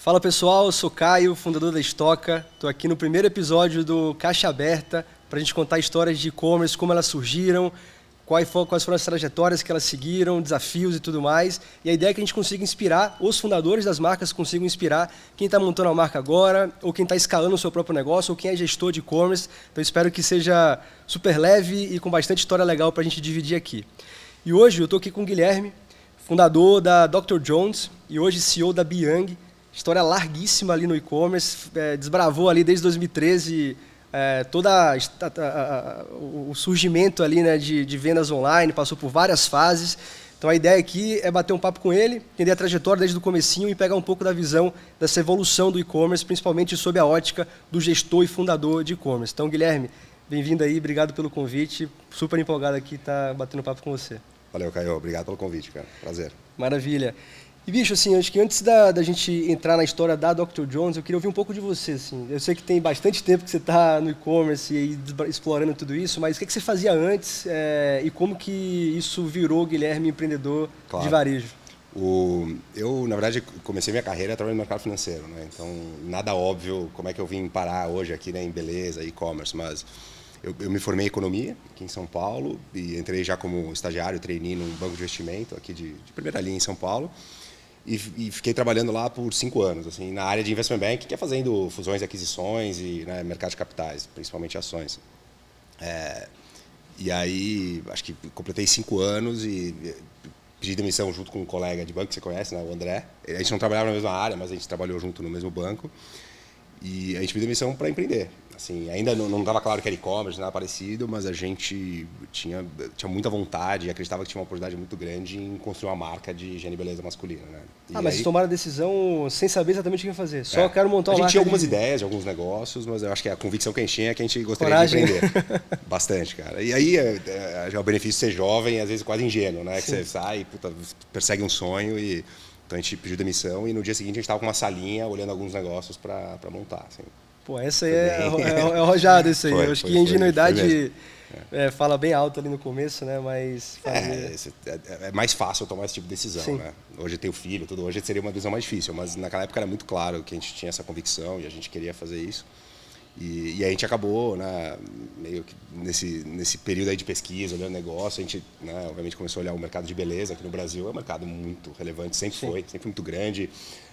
Fala pessoal, eu sou Caio, fundador da Estoca. Estou aqui no primeiro episódio do Caixa Aberta para a gente contar histórias de e-commerce, como elas surgiram, quais foram as trajetórias que elas seguiram, desafios e tudo mais. E a ideia é que a gente consiga inspirar, os fundadores das marcas consigam inspirar quem está montando a marca agora, ou quem está escalando o seu próprio negócio, ou quem é gestor de e-commerce. Então espero que seja super leve e com bastante história legal para a gente dividir aqui. E hoje eu estou aqui com o Guilherme, fundador da Dr. Jones e hoje CEO da Biang. História larguíssima ali no e-commerce, desbravou ali desde 2013 o surgimento ali, né, de vendas online, passou por várias fases. Então a ideia aqui é bater um papo com ele, entender a trajetória desde o comecinho e pegar um pouco da visão dessa evolução do e-commerce, principalmente sob a ótica do gestor e fundador de e-commerce. Então, Guilherme, bem-vindo aí, obrigado pelo convite, super empolgado aqui estar batendo papo com você. Valeu, Caio, obrigado pelo convite, cara, prazer. Maravilha. E, bicho, assim, acho que antes da gente entrar na história da Dr. Jones, eu queria ouvir um pouco de você, assim. Eu sei que tem bastante tempo que você está no e-commerce e explorando tudo isso, mas o que você fazia antes e como que isso virou Guilherme empreendedor de varejo? Eu, na verdade, comecei minha carreira trabalhando no mercado financeiro, né? Então, nada óbvio como é que eu vim parar hoje aqui, né, em beleza, e-commerce, mas eu me formei em economia aqui em São Paulo e entrei já como estagiário, trainee num banco de investimento aqui de primeira linha em São Paulo. E fiquei trabalhando lá por 5 anos, assim, na área de investment bank, que é fazendo fusões e aquisições e, né, mercado de capitais, principalmente ações. E aí, acho que completei 5 anos e pedi demissão junto com um colega de banco que você conhece, né, o André. A gente não trabalhava na mesma área, mas a gente trabalhou junto no mesmo banco. E a gente pediu demissão para empreender. Assim, ainda não estava claro que era e-commerce, nada parecido, mas a gente tinha muita vontade e acreditava que tinha uma oportunidade muito grande em construir uma marca de higiene e beleza masculina. Né? Mas vocês tomaram a decisão sem saber exatamente o que ia fazer. Só quero montar uma marca. A gente tinha algumas ideias de alguns negócios, mas eu acho que a convicção que a gente tinha é que a gente gostaria de empreender. Bastante, cara. E aí é o benefício de ser jovem e às vezes quase ingênuo, né? Que você sai, persegue um sonho e... Então a gente pediu demissão e no dia seguinte a gente estava com uma salinha olhando alguns negócios para montar. Assim. Pô, essa aí é arrojada isso aí. Eu acho que a ingenuidade fala bem alto ali no começo, né? Mas é mais fácil tomar esse tipo de decisão, né? Hoje eu tenho filho, tudo. Hoje seria uma decisão mais difícil, mas naquela época era muito claro que a gente tinha essa convicção e a gente queria fazer isso. E a gente acabou, né, meio que nesse período aí de pesquisa, olhando negócio, a gente, né, obviamente começou a olhar o mercado de beleza aqui no Brasil. É um mercado muito relevante, sempre muito grande,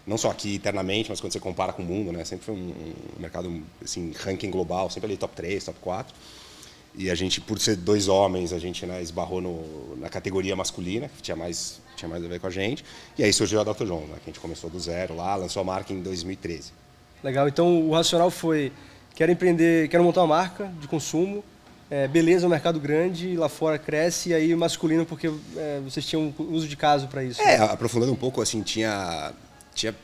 não só aqui internamente, mas quando você compara com o mundo, né, sempre foi um mercado, assim, ranking global, sempre ali top 3, top 4. E a gente, por ser 2 homens, a gente, né, esbarrou na categoria masculina, que tinha mais a ver com a gente. E aí surgiu a Dr. Jones, né, que a gente começou do zero lá, lançou a marca em 2013. Legal, então o racional foi... Quero empreender, quero montar uma marca de consumo, beleza é um mercado grande, lá fora cresce, e aí masculino porque vocês tinham uso de caso para isso. Aprofundando um pouco, assim, tinha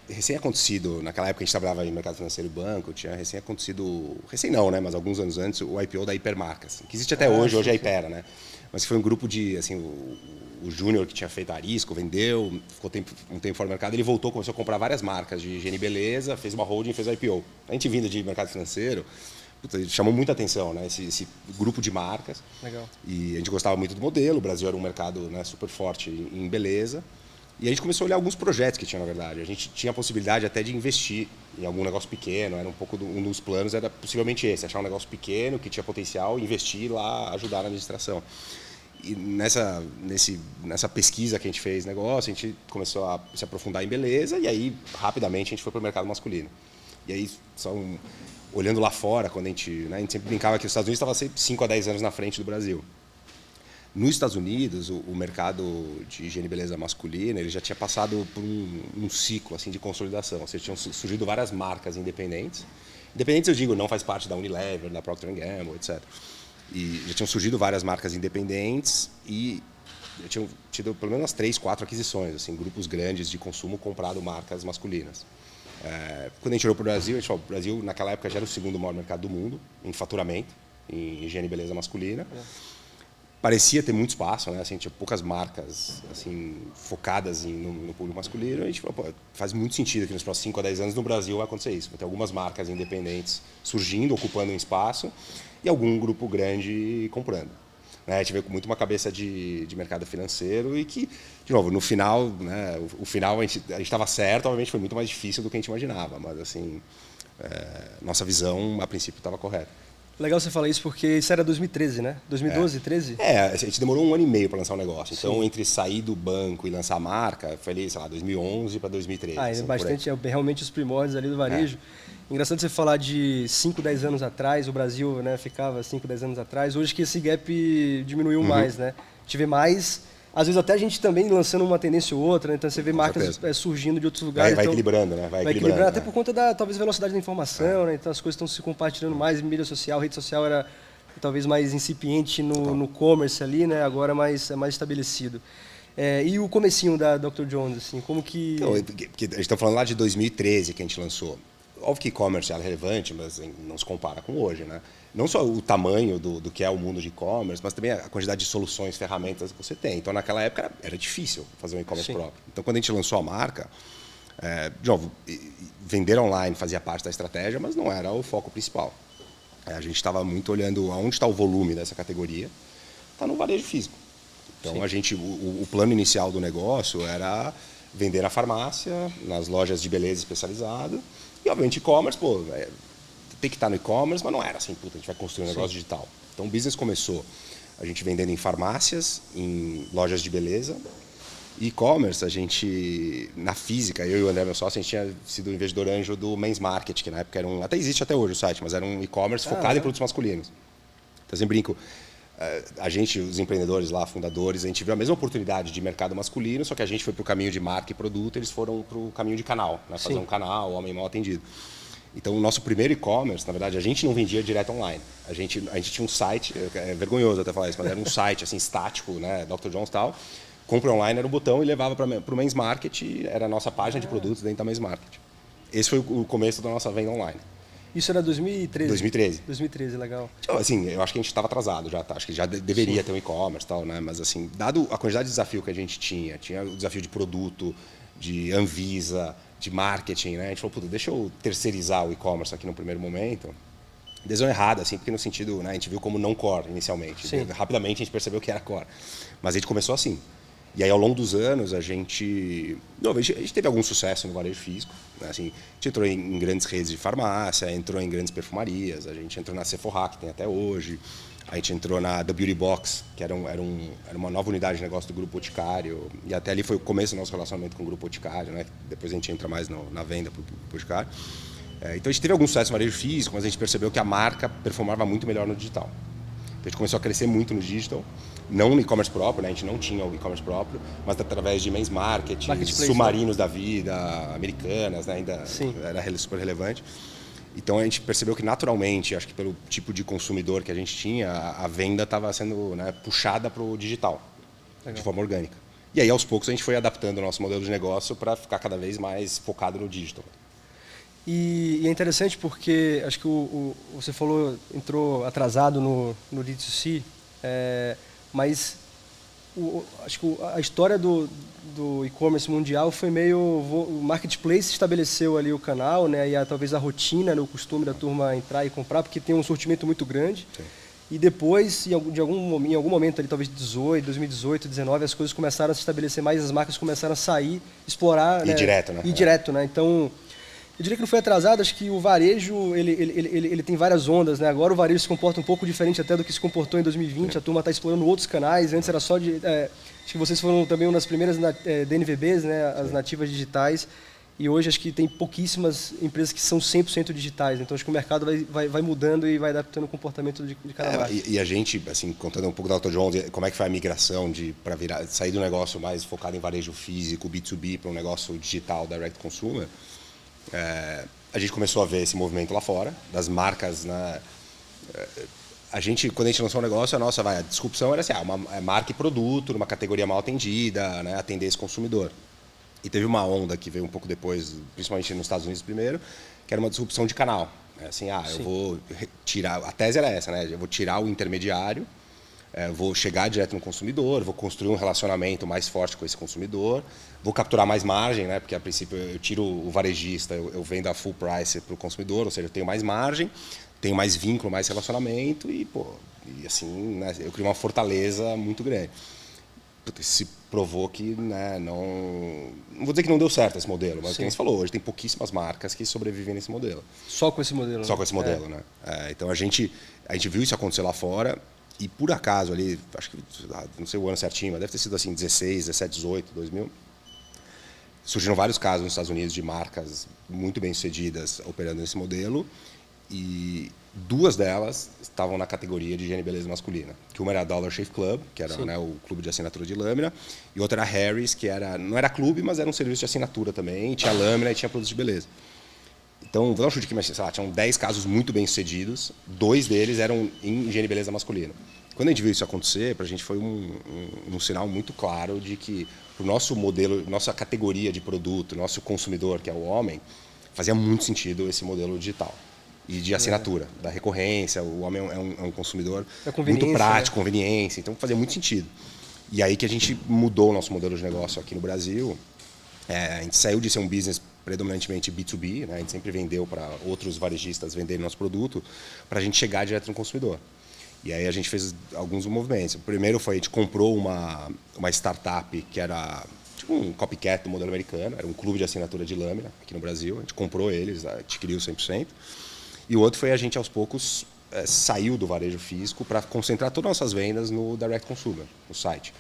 recém acontecido, naquela época a gente trabalhava em mercado financeiro e banco, tinha recém acontecido, recém não, né, mas alguns anos antes, o IPO da Hipermarcas, que existe até hoje é a Hypera, né? Mas foi um grupo de, assim, o Júnior que tinha feito a Arisco, vendeu, ficou um tempo fora do mercado, ele voltou, começou a comprar várias marcas de higiene e beleza, fez uma holding, fez o IPO. A gente vindo de mercado financeiro, chamou muita atenção, né, esse grupo de marcas. Legal. E a gente gostava muito do modelo, o Brasil era um mercado, né, super forte em beleza. E a gente começou a olhar alguns projetos que tinha, na verdade. A gente tinha a possibilidade até de investir em algum negócio pequeno, era um pouco um dos planos, era possivelmente esse, achar um negócio pequeno que tinha potencial, investir lá, ajudar na administração. E nessa pesquisa que a gente fez negócio, a gente começou a se aprofundar em beleza e aí, rapidamente, a gente foi para o mercado masculino. E aí, olhando lá fora, quando a gente sempre brincava que os Estados Unidos estava sempre 5 a 10 anos na frente do Brasil. Nos Estados Unidos, o mercado de higiene e beleza masculina ele já tinha passado por um ciclo assim, de consolidação. Ou seja, tinham surgido várias marcas independentes. Independentes, eu digo, não faz parte da Unilever, da Procter & Gamble, etc. E já tinham surgido várias marcas independentes e já tinham tido pelo menos umas 3, 4 aquisições, assim, grupos grandes de consumo comprado marcas masculinas. Quando a gente olhou para o Brasil, a gente falou, o Brasil naquela época já era o 2º maior mercado do mundo em faturamento, em higiene e beleza masculina. Parecia ter muito espaço, né? Assim, tinha poucas marcas assim, focadas no público masculino. A gente falou, faz muito sentido que nos próximos 5 a 10 anos no Brasil vai acontecer isso. Vai ter algumas marcas independentes surgindo, ocupando um espaço e algum grupo grande comprando. né? A gente veio com muito uma cabeça de mercado financeiro e que, de novo, no final, né, o final a gente estava certo, obviamente foi muito mais difícil do que a gente imaginava, mas assim, nossa visão a princípio estava correta. Legal você falar isso porque isso era 2013, né? 2012, 13? A gente demorou 1 ano e meio para lançar o negócio. Então, entre sair do banco e lançar a marca, foi ali, sei lá, 2011 para 2013. Assim, bastante, realmente os primórdios ali do varejo. Engraçado você falar de 5, 10 anos atrás, o Brasil, né, ficava 5, 10 anos atrás. Hoje que esse gap diminuiu mais, né? A gente vê mais, às vezes até a gente também lançando uma tendência ou outra, né? Então você vê marcas surgindo de outros lugares. Vai então, equilibrando, né? Vai equilibrando, até por conta da, talvez, velocidade da informação, né? Então as coisas estão se compartilhando mais, mídia social, rede social era talvez mais incipiente no commerce ali, né? Agora é mais estabelecido. E o comecinho da Dr. Jones, assim, como que... Então, a gente está falando lá de 2013 que a gente lançou. Óbvio que e-commerce é relevante, mas não se compara com hoje, né? Não só o tamanho do que é o mundo de e-commerce, mas também a quantidade de soluções, ferramentas que você tem. Então, naquela época, era difícil fazer um e-commerce próprio. Então, quando a gente lançou a marca, de novo, vender online fazia parte da estratégia, mas não era o foco principal. A gente estava muito olhando aonde está o volume dessa categoria. Está no varejo físico. Então, o plano inicial do negócio era vender na farmácia, nas lojas de beleza especializada. E, obviamente, e-commerce, tem que estar no e-commerce, mas não era assim, a gente vai construir um negócio digital. Então, o business começou a gente vendendo em farmácias, em lojas de beleza. E-commerce, a gente, na física, eu e o André, meu sócio, a gente tinha sido investidor anjo do Men's Market, que na época era até existe até hoje o site, mas era um e-commerce focado em produtos masculinos. Então, eu sempre brinco, a gente, os empreendedores lá, fundadores, a gente viu a mesma oportunidade de mercado masculino, só que a gente foi para o caminho de marca e produto, eles foram para o caminho de canal, né? Fazer um canal, homem mal atendido. Então, o nosso primeiro e-commerce, na verdade, a gente não vendia direto online. A gente tinha um site, é vergonhoso até falar isso, mas era um site assim, estático, né? Dr. Jones e tal. Compre online era um botão e levava para o Men's Market, era a nossa página de produtos dentro da Men's Market. Esse foi o começo da nossa venda online. Isso era 2013? 2013. 2013, legal. Então, assim, eu acho que a gente estava atrasado já, tá? Acho que já deveria ter um e-commerce e tal, né? Mas, assim, dado a quantidade de desafio que a gente tinha o desafio de produto, de Anvisa, de marketing, né? A gente falou, puta, deixa eu terceirizar o e-commerce aqui no primeiro momento. Decisão errada, assim, porque no sentido, né? A gente viu como não core inicialmente. Rapidamente a gente percebeu que era core. Mas a gente começou assim. E aí, ao longo dos anos, a gente teve algum sucesso no varejo físico. Né? Assim, a gente entrou em grandes redes de farmácia, entrou em grandes perfumarias, a gente entrou na Sephora, que tem até hoje. A gente entrou na The Beauty Box, que era uma nova unidade de negócio do Grupo Boticário. E até ali foi o começo do nosso relacionamento com o Grupo Boticário. Né? Depois a gente entra mais na venda para o Boticário. Então, a gente teve algum sucesso no varejo físico, mas a gente percebeu que a marca performava muito melhor no digital. Então, a gente começou a crescer muito no digital. Não no e-commerce próprio, né? A gente não tinha o e-commerce próprio, mas através de Men's Market, Submarinos da vida, Americanas, né? Ainda era super relevante. Então a gente percebeu que naturalmente, acho que pelo tipo de consumidor que a gente tinha, a venda estava sendo, né, puxada para o digital, de forma orgânica. E aí aos poucos a gente foi adaptando o nosso modelo de negócio para ficar cada vez mais focado no digital. E é interessante porque acho que você falou, entrou atrasado no D2C, mas acho que a história do e-commerce mundial foi meio... O marketplace estabeleceu ali o canal, né, e talvez a rotina, né, o costume da turma entrar e comprar, porque tem um sortimento muito grande. Sim. E depois, em algum momento, ali, talvez 2018, 2019, as coisas começaram a se estabelecer mais, as marcas começaram a sair, explorar... Ir direto, né? Ir direto, né? Então... Eu diria que não foi atrasado, acho que o varejo ele tem várias ondas, né? Agora o varejo se comporta um pouco diferente até do que se comportou em 2020, a turma está explorando outros canais, antes era só de... acho que vocês foram também uma das primeiras DNVBs, né? As nativas digitais, e hoje acho que tem pouquíssimas empresas que são 100% digitais, então acho que o mercado vai mudando e vai adaptando o comportamento de cada marca. E a gente, assim, contando um pouco da Dr. Jones, como é que foi a migração para sair do negócio mais focado em varejo físico, B2B, para um negócio digital, direct consumer. A gente começou a ver esse movimento lá fora, das marcas, né? Quando a gente lançou o negócio, a disrupção era assim, uma marca e produto, numa categoria mal atendida, né? Atender esse consumidor. E teve uma onda que veio um pouco depois, principalmente nos Estados Unidos primeiro, que era uma disrupção de canal. Assim, eu vou tirar, a tese era essa, né? Eu vou tirar o intermediário, vou chegar direto no consumidor, vou construir um relacionamento mais forte com esse consumidor, vou capturar mais margem, né? Porque a princípio eu tiro o varejista, eu vendo a full price para o consumidor, ou seja, eu tenho mais margem, tenho mais vínculo, mais relacionamento e, pô, e assim, né, eu criei uma fortaleza muito grande. Se provou que, né, não vou dizer que não deu certo esse modelo, mas como você falou, hoje tem pouquíssimas marcas que sobrevivem nesse modelo. Só com esse modelo. Só com esse modelo, né? Então a gente viu isso acontecer lá fora e por acaso ali, acho que não sei o ano certinho, mas deve ter sido assim 16, 17, 18, 2000. Surgiram vários casos nos Estados Unidos de marcas muito bem-sucedidas operando nesse modelo e 2 delas estavam na categoria de higiene e beleza masculina. Que uma era a Dollar Shave Club, que era, né, o clube de assinatura de lâmina, e outra era a Harry's, que não era clube, mas era um serviço de assinatura também, tinha lâmina e tinha produtos de beleza. Então, vou dar um chute aqui, mas sei lá, tinham 10 casos muito bem-sucedidos, 2 deles eram em higiene e beleza masculina. Quando a gente viu isso acontecer, para a gente foi um sinal muito claro de que o nosso modelo, nossa categoria de produto, nosso consumidor, que é o homem, fazia muito sentido esse modelo digital e de assinatura, da recorrência. O homem é um consumidor muito prático, né? Conveniência, então fazia muito sentido. E aí que a gente mudou o nosso modelo de negócio aqui no Brasil. A gente saiu de ser um business predominantemente B2B, né? A gente sempre vendeu para outros varejistas venderem nosso produto, para a gente chegar direto no consumidor. E aí a gente fez alguns movimentos. O primeiro foi a gente comprou uma startup que era tipo um copycat do modelo americano, era um clube de assinatura de lâmina aqui no Brasil. A gente comprou eles, adquiriu 100%. E o outro foi a gente, aos poucos, saiu do varejo físico para concentrar todas as nossas vendas no direct consumer, no site.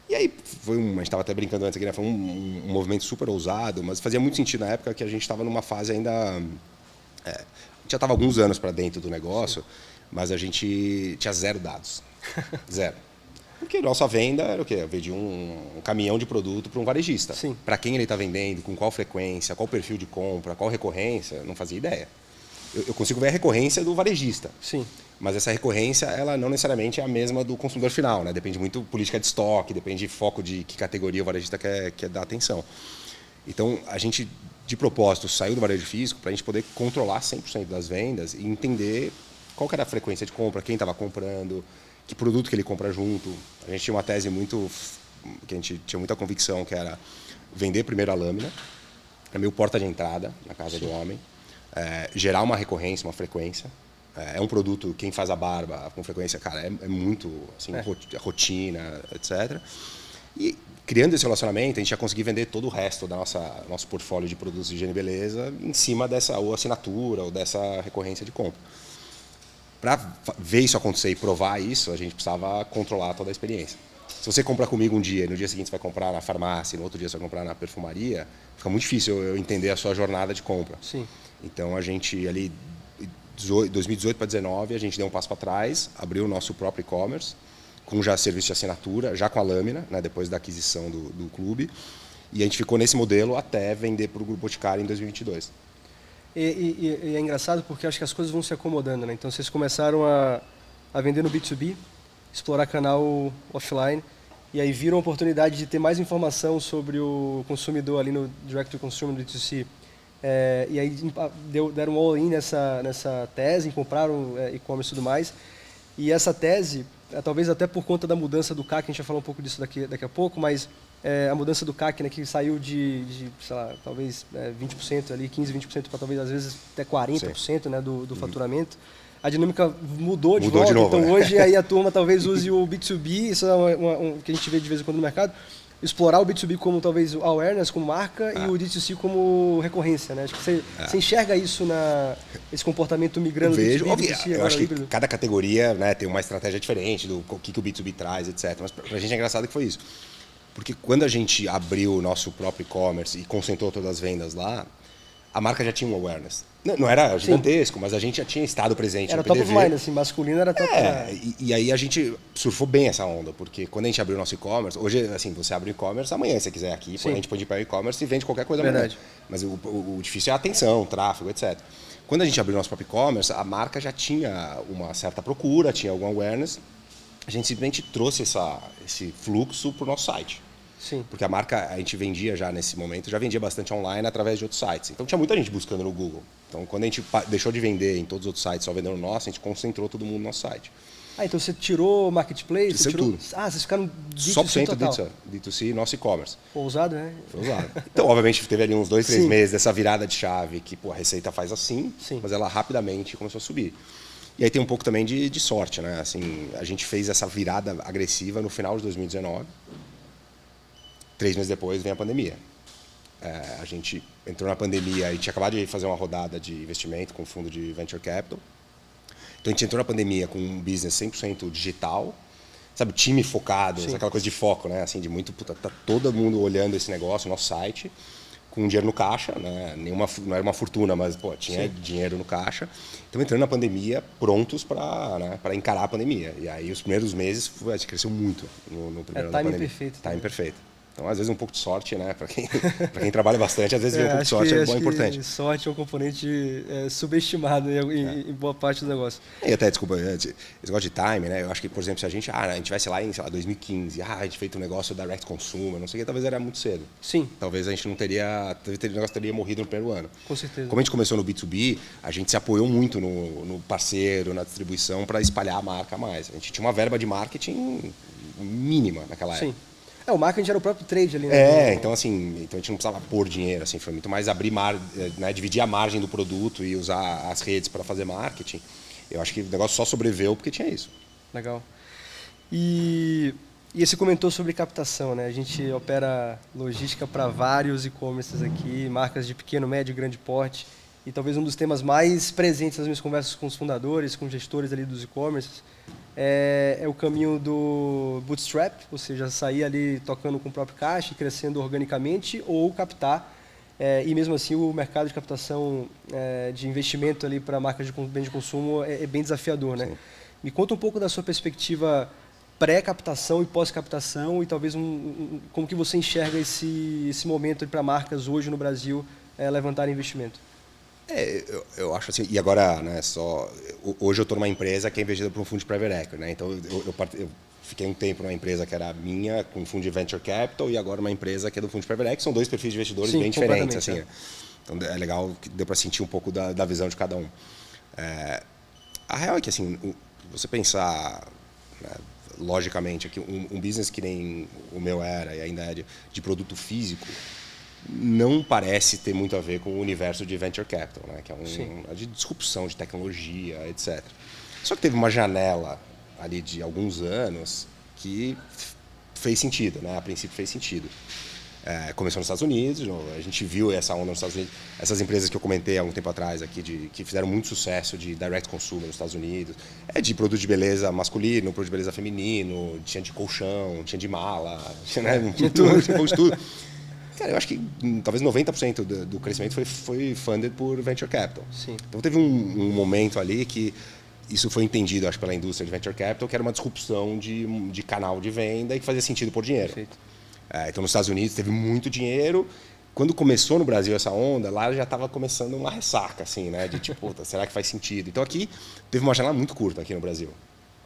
E aí, a gente estava até brincando antes aqui, né? Foi um movimento super ousado, mas fazia muito sentido na época que a gente estava numa fase ainda... a gente já estava alguns anos para dentro do negócio, mas a gente tinha 0 dados. 0. Porque nossa venda era o quê? Eu vendi um caminhão de produto para um varejista. Para quem ele está vendendo, com qual frequência, qual perfil de compra, qual recorrência, não fazia ideia. Eu consigo ver a recorrência do varejista. Mas essa recorrência, ela não necessariamente é a mesma do consumidor final, né? Depende muito de política de estoque, depende de foco de que categoria o varejista quer dar atenção. Então, a gente, de propósito, saiu do varejo físico para a gente poder controlar 100% das vendas e entender qual que era a frequência de compra, quem estava comprando, que produto que ele compra junto. A gente tinha uma tese que a gente tinha muita convicção, que era vender primeiro a lâmina, é meio porta de entrada na casa do homem, gerar uma recorrência, uma frequência. É um produto, quem faz a barba com frequência, cara, é muito assim, rotina, etc. E criando esse relacionamento, a gente ia conseguir vender todo o resto da nosso portfólio de produtos de higiene e beleza em cima dessa ou assinatura ou dessa recorrência de compra. Para ver isso acontecer e provar isso, a gente precisava controlar toda a experiência. Se você compra comigo um dia, no dia seguinte você vai comprar na farmácia, no outro dia você vai comprar na perfumaria, fica muito difícil eu entender a sua jornada de compra. Então a gente ali 2018 para 2019, a gente deu um passo para trás, abriu o nosso próprio e-commerce, com já serviço de assinatura, já com a lâmina, né, depois da aquisição do clube. E a gente ficou nesse modelo até vender para o Grupo Boticário em 2022. E é engraçado porque acho que as coisas vão se acomodando, né? Então vocês começaram a vender no B2B, explorar canal offline, e aí viram a oportunidade de ter mais informação sobre o consumidor ali no Direct to Consumer, no D2C. E aí deram um all-in nessa tese, compraram e-commerce e tudo mais. E essa tese, talvez até por conta da mudança do CAC, a gente vai falar um pouco disso daqui a pouco, mas a mudança do CAC, né, que saiu de sei lá, talvez 20% ali, 15%, 20% para talvez às vezes até 40%, né, do faturamento. A dinâmica mudou de volta, novo, então né? Hoje aí a turma talvez use o B2B, isso é que a gente vê de vez em quando no mercado, explorar o B2B como talvez o awareness, como marca, e o D2C como recorrência, né? Acho que você enxerga isso, esse comportamento migrando do B2B, B2C, eu acho que cada categoria, né, tem uma estratégia diferente do que o B2B traz, etc. Mas pra gente é engraçado que foi isso. Porque quando a gente abriu o nosso próprio e-commerce e concentrou todas as vendas lá, a marca já tinha um awareness. Não era gigantesco, mas a gente já tinha estado presente era no PDV. Top of mind, assim, masculino era top of mind. E aí a gente surfou bem essa onda, porque quando a gente abriu o nosso e-commerce, hoje, assim, você abre o e-commerce, amanhã, se você quiser aqui, a gente pode ir para o e-commerce e vende qualquer coisa amanhã. Mas o difícil é a atenção, o tráfego, etc. Quando a gente abriu o nosso próprio e-commerce, a marca já tinha uma certa procura, tinha algum awareness. A gente simplesmente trouxe esse fluxo para o nosso site. Porque a marca, a gente vendia já nesse momento, já vendia bastante online através de outros sites. Então tinha muita gente buscando no Google. Então quando a gente deixou de vender em todos os outros sites, só vendendo no nosso, a gente concentrou todo mundo no nosso site. Ah, então você tirou Marketplace? Isso tudo. Ah, vocês ficaram Só D2C total. D2C, nosso e-commerce. Ousado, né? Foi usado. Então, obviamente, teve ali uns 2, 3 Sim. meses dessa virada de chave que pô, a receita faz assim, Sim. mas ela rapidamente começou a subir. E aí tem um pouco também de sorte, né? Assim, a gente fez essa virada agressiva no final de 2019. 3 meses depois vem a pandemia. A gente entrou na pandemia e tinha acabado de fazer uma rodada de investimento com o fundo de Venture Capital. Então a gente entrou na pandemia com um business 100% digital, sabe, time focado, aquela coisa de foco, né? Assim, de muito, puta, tá todo mundo olhando esse negócio, nosso site, com dinheiro no caixa, né? Não era uma fortuna, mas pô, tinha dinheiro no caixa. Então entrando na pandemia prontos para, né, para encarar a pandemia. E aí os primeiros meses a gente cresceu muito no primeiro ano da pandemia. Perfeito. Timing perfeito. Então, às vezes, um pouco de sorte, né? Para quem trabalha bastante, às vezes, um pouco de sorte é bom, importante. Sorte é um componente subestimado em boa parte do negócio. E até, desculpa, esse negócio de time, né? Eu acho que, por exemplo, se a gente tivesse lá em, sei lá, 2015, a gente feito um negócio direct consumer, não sei o que, talvez era muito cedo. Sim. Talvez a gente não teria, o negócio teria morrido no primeiro ano. Com certeza. Como a gente começou no B2B, a gente se apoiou muito no parceiro, na distribuição, para espalhar a marca mais. A gente tinha uma verba de marketing mínima naquela época. Sim. O marketing era o próprio trade ali, né? Então assim, então a gente não precisava pôr dinheiro, assim, foi muito mais abrir né, dividir a margem do produto e usar as redes para fazer marketing. Eu acho que o negócio só sobreviveu porque tinha isso. Legal. E você comentou sobre captação, né? A gente opera logística para vários e-commerces aqui, marcas de pequeno, médio e grande porte. E talvez um dos temas mais presentes nas minhas conversas com os fundadores, com gestores ali dos e-commerces, é o caminho do bootstrap, ou seja, sair ali tocando com o próprio caixa e crescendo organicamente, ou captar, e mesmo assim o mercado de captação de investimento ali para marcas de bem de consumo é bem desafiador, né? Sim. Me conta um pouco da sua perspectiva pré-captação e pós-captação e talvez como que você enxerga esse momento para marcas hoje no Brasil levantarem investimento. Eu acho assim, e agora, né, hoje eu estou numa empresa que é investida por um fundo de private equity, né? Então eu fiquei um tempo numa empresa que era minha, com um fundo de venture capital, e agora uma empresa que é do fundo de private equity, são dois perfis de investidores bem diferentes, assim. Então é legal que deu para sentir um pouco da visão de cada um. A real é que assim, você pensar, né, logicamente aqui um business que nem o meu era e ainda é de produto físico, não parece ter muito a ver com o universo de venture capital, né? Que é de disrupção de tecnologia, etc. Só que teve uma janela ali de alguns anos que fez sentido, né? A princípio fez sentido. Começou nos Estados Unidos, a gente viu essa onda nos Estados Unidos. Essas empresas que eu comentei há um tempo atrás aqui, que fizeram muito sucesso de direct consumer nos Estados Unidos, de produto de beleza masculino, produto de beleza feminino, tinha de colchão, tinha de mala, tinha tudo. Cara, eu acho que talvez 90% do crescimento foi funded por venture capital. Sim. Então teve um momento ali que isso foi entendido, acho, pela indústria de venture capital, que era uma disrupção de canal de venda e que fazia sentido por dinheiro. Perfeito. Então nos Estados Unidos teve muito dinheiro. Quando começou no Brasil essa onda, lá já estava começando uma ressaca, assim, né? De tipo, será que faz sentido? Então aqui teve uma janela muito curta aqui no Brasil.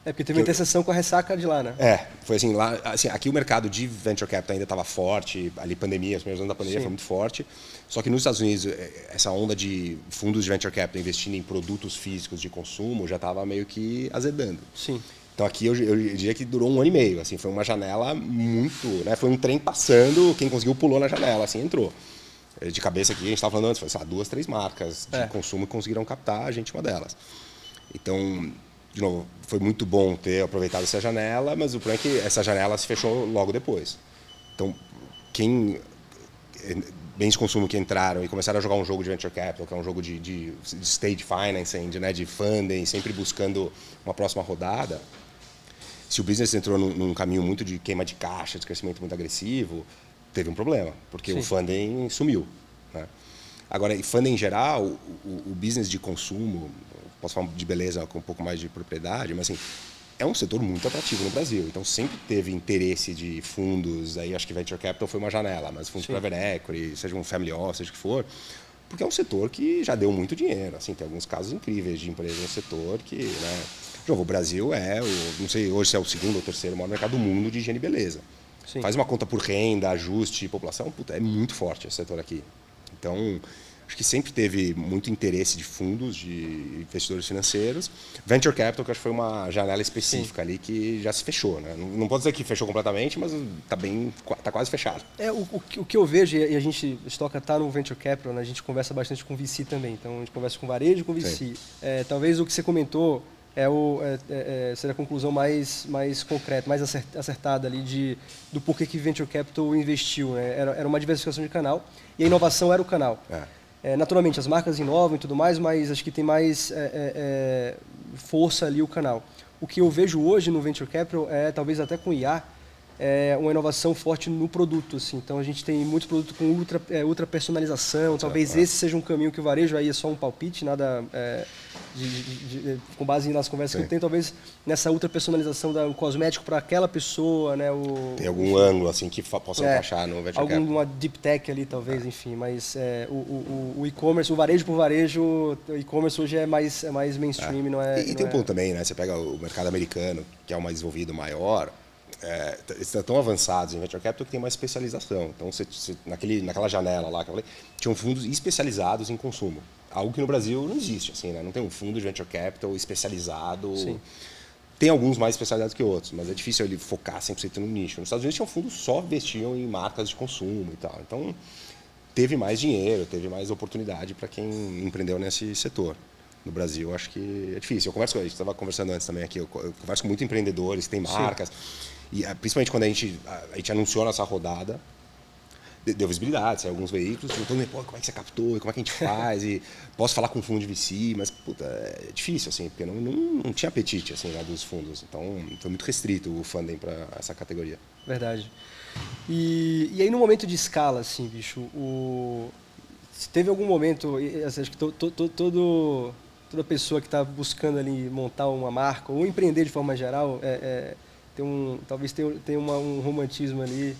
Porque teve uma interseção com a ressaca de lá, né? Foi assim, lá, assim, aqui o mercado de venture capital ainda estava forte, ali pandemia, os primeiros anos da pandemia foi muito forte. Só que nos Estados Unidos, essa onda de fundos de venture capital investindo em produtos físicos de consumo já estava meio que azedando. Sim. Então aqui eu diria que durou 1 ano e meio, assim, foi uma janela muito, né? Foi um trem passando, quem conseguiu pulou na janela, assim, entrou. De cabeça aqui, a gente estava falando antes, foi, sei lá, 2, 3 marcas de consumo que conseguiram captar, a gente uma delas. Então, de novo, foi muito bom ter aproveitado essa janela, mas o problema é que essa janela se fechou logo depois. Então, bens de consumo que entraram e começaram a jogar um jogo de venture capital, que é um jogo de stage financing, né, de funding, sempre buscando uma próxima rodada, se o business entrou num caminho muito de queima de caixa, de crescimento muito agressivo, teve um problema, porque o funding sumiu, né? Agora, e funding em geral, o business de consumo, posso falar de beleza com um pouco mais de propriedade, mas assim, é um setor muito atrativo no Brasil. Então sempre teve interesse de fundos, aí acho que venture capital foi uma janela, mas fundos private equity, seja um family office, seja o que for, porque é um setor que já deu muito dinheiro. Assim, tem alguns casos incríveis de empresas no setor que, né, o Brasil não sei hoje se é o segundo ou terceiro maior mercado do mundo de higiene e beleza. Sim. Faz uma conta por renda, ajuste, população, puta, é muito forte esse setor aqui. Então, acho que sempre teve muito interesse de fundos, de investidores financeiros. Venture Capital, que acho que foi uma janela específica ali que já se fechou, né? Não posso dizer que fechou completamente, mas tá quase fechado. O que eu vejo, e a gente, Stoca está no Venture Capital, né? A gente conversa bastante com VC também, então a gente conversa com varejo e com VC. Talvez o que você comentou seria a conclusão mais concreta, mais acertada ali do porquê que Venture Capital investiu, né? Era uma diversificação de canal e a inovação era o canal. Naturalmente, as marcas inovam e tudo mais, mas acho que tem mais força ali o canal. O que eu vejo hoje no Venture Capital talvez até com IA, uma inovação forte no produto. Assim. Então, a gente tem muitos produtos com ultra personalização. Talvez esse seja um caminho que o varejo aí é só um palpite, nada com base nas conversas que eu tenho, talvez nessa ultra personalização do cosmético para aquela pessoa. Né, tem algum ângulo assim que possa encaixar no Venture Capital? Alguma deep tech ali, talvez, enfim. Mas o e-commerce, o varejo por varejo, o e-commerce hoje é mais mainstream. Não é, e tem um ponto também, né? Você pega o mercado americano, que é o mais desenvolvido, maior. Eles estão tão avançados em Venture Capital que tem mais especialização. Então, naquela janela lá que eu falei, tinham fundos especializados em consumo. Algo que no Brasil não existe, assim, né? Não tem um fundo de Venture Capital especializado. Sim. Tem alguns mais especializados que outros, mas é difícil ele focar 100% no nicho. Nos Estados Unidos tinham fundos só investiam em marcas de consumo e tal. Então, teve mais dinheiro, teve mais oportunidade para quem empreendeu nesse setor. No Brasil, acho que é difícil. A gente estava conversando antes também aqui, eu converso com muitos empreendedores que têm marcas. Sim. E principalmente quando a gente anunciou nossa rodada, deu visibilidade, saiu alguns veículos, perguntando, como é que você captou, e como é que a gente faz, e posso falar com um fundo de VC, mas puta, é difícil, assim, porque não tinha apetite assim, lá dos fundos. Então, foi muito restrito o funding para essa categoria. Verdade. E aí, no momento de escala, assim, bicho, se teve algum momento, assim, acho que toda pessoa que está buscando ali montar uma marca ou empreender de forma geral, talvez tenha um romantismo ali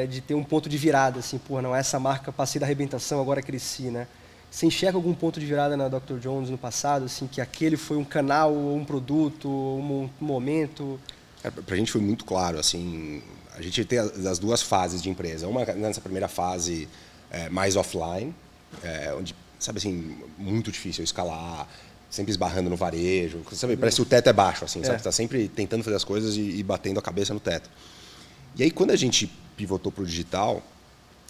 de ter um ponto de virada, assim, não, essa marca passei da arrebentação, agora cresci, né? Você enxerga algum ponto de virada na Dr. Jones no passado, assim, que aquele foi um canal, ou um produto, ou um momento? Para a gente foi muito claro, assim, a gente tem as duas fases de empresa. Uma nessa primeira fase mais offline, onde, sabe assim, muito difícil escalar, sempre esbarrando no varejo, sabe, parece que o teto é baixo, assim, sabe? Você está sempre tentando fazer as coisas e batendo a cabeça no teto. E aí, quando a gente pivotou para o digital,